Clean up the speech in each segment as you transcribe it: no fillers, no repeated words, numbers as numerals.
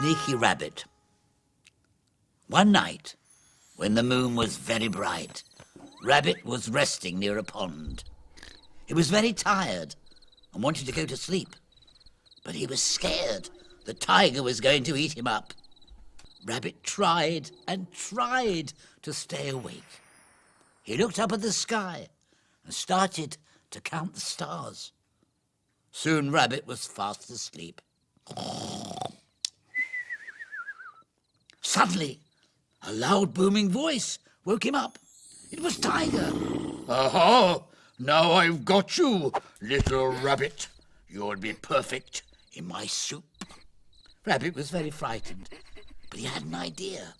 sneaky rabbit. One night, when the moon was very bright, Rabbit was resting near a pond. He was very tired and wanted to go to sleep, but he was scared the tiger was going to eat him up. Rabbit tried and tried to stay awake. He looked up at the sky and started to count the stars. Soon Rabbit was fast asleep. Suddenly, a loud booming voice woke him up. It was Tiger. Aha! Now I've got you, little rabbit. You'll be perfect in my soup. Rabbit was very frightened, but he had an idea.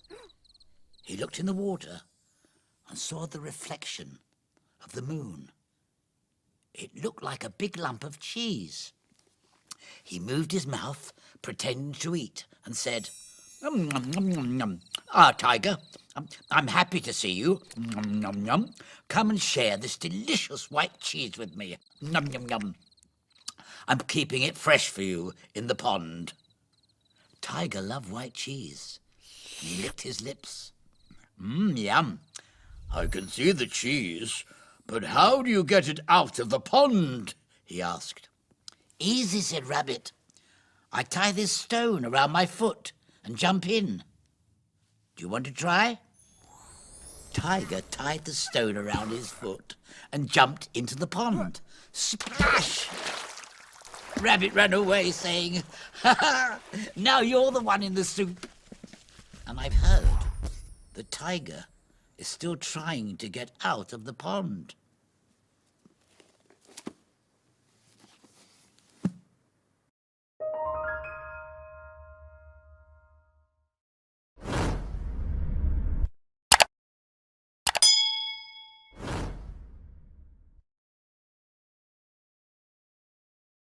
He looked in the water and saw the reflection of the moon. It looked like a big lump of cheese. He moved his mouth, pretending to eat, and said, "Nom, nom, nom, nom. Ah, Tiger, I'm happy to see you. Nom, nom, nom. Come and share this delicious white cheese with me. Nom, nom, nom. I'm keeping it fresh for you in the pond." Tiger loved white cheese. He licked his lips. Yum. I can see the cheese, but how do you get it out of the pond? He asked. Easy, said Rabbit. I tie this stone around my foot and jump in. Do you want to try? Tiger tied the stone around his foot and jumped into the pond. Splash! Rabbit ran away saying, "Ha ha! Now you're the one in the soup." And I've heard the tiger is still trying to get out of the pond.